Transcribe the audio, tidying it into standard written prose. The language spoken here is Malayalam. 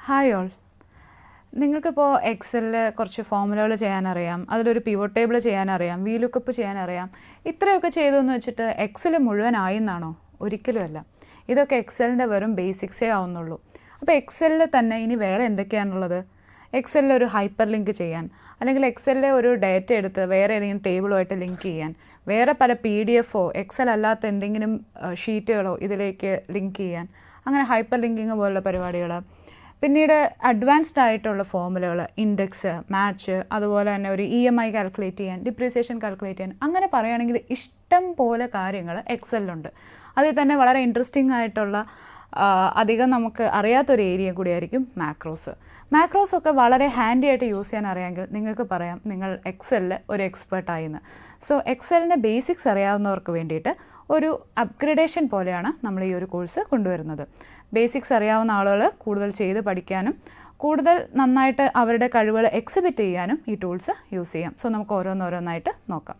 Hi all. നിങ്ങൾക്കിപ്പോൾ എക്സലിൽ കുറച്ച് ഫോമുലകൾ ചെയ്യാനറിയാം, അതിലൊരു പിവോട്ട് ടേബിൾ ചെയ്യാനറിയാം, വി ലുക്കപ്പ് ചെയ്യാനറിയാം. ഇത്രയൊക്കെ ചെയ്തെന്ന് വെച്ചിട്ട് എക്സൽ മുഴുവനായി എന്നാണോ? ഒരിക്കലുമല്ല. ഇതൊക്കെ എക്സലിൻ്റെ വെറും ബേസിക്സേ ആവുന്നുള്ളൂ. അപ്പോൾ എക്സലിൽ തന്നെ ഇനി വേറെ എന്തൊക്കെയാണുള്ളത്? എക്സലിൽ ഒരു ഹൈപ്പർ ലിങ്ക് ചെയ്യാൻ, അല്ലെങ്കിൽ എക്സലിലെ ഒരു ഡേറ്റ എടുത്ത് വേറെ ഏതെങ്കിലും ടേബിളുമായിട്ട് ലിങ്ക് ചെയ്യാൻ, വേറെ പല PDF എക്സൽ അല്ലാത്ത എന്തെങ്കിലും ഷീറ്റുകളോ ഇതിലേക്ക് ലിങ്ക് ചെയ്യാൻ, അങ്ങനെ ഹൈപ്പർ ലിങ്കിങ് പോലുള്ള പരിപാടികൾ. പിന്നീട് അഡ്വാൻസ്ഡ് ആയിട്ടുള്ള ഫോമുലകൾ, ഇൻഡെക്സ്, മാച്ച്, അതുപോലെ തന്നെ ഒരു EMI കാൽക്കുലേറ്റ് ചെയ്യാൻ, ഡിപ്രീസിയേഷൻ കാൽക്കുലേറ്റ് ചെയ്യാൻ, അങ്ങനെ പറയുകയാണെങ്കിൽ ഇഷ്ടം പോലെ കാര്യങ്ങൾ എക്സലിലുണ്ട്. അതിൽ തന്നെ വളരെ ഇൻട്രസ്റ്റിംഗ് ആയിട്ടുള്ള അധികം നമുക്ക് അറിയാത്തൊരു ഏരിയ കൂടിയായിരിക്കും മാക്രോസ് ഒക്കെ വളരെ ഹാൻഡി ആയിട്ട് യൂസ് ചെയ്യാൻ അറിയാമെങ്കിൽ നിങ്ങൾക്ക് പറയാം നിങ്ങൾ എക്സലിൽ ഒരു എക്സ്പേർട്ടായിന്ന്. സോ എക്സലിൻ്റെ ബേസിക്സ് അറിയാവുന്നവർക്ക് വേണ്ടിയിട്ട് ഒരു അപ്ഗ്രഡേഷൻ പോലെയാണ് നമ്മൾ ഈ ഒരു കോഴ്സ് കൊണ്ടുവരുന്നത്. ബേസിക്സ് അറിയാവുന്ന ആളുകൾ കൂടുതൽ ചെയ്ത് പഠിക്കാനും കൂടുതൽ നന്നായിട്ട് അവരുടെ കഴിവുകൾ എക്സിബിറ്റ് ചെയ്യാനും ഈ ടൂൾസ് യൂസ് ചെയ്യാം. സോ നമുക്ക് ഓരോന്നോരോന്നായിട്ട് നോക്കാം.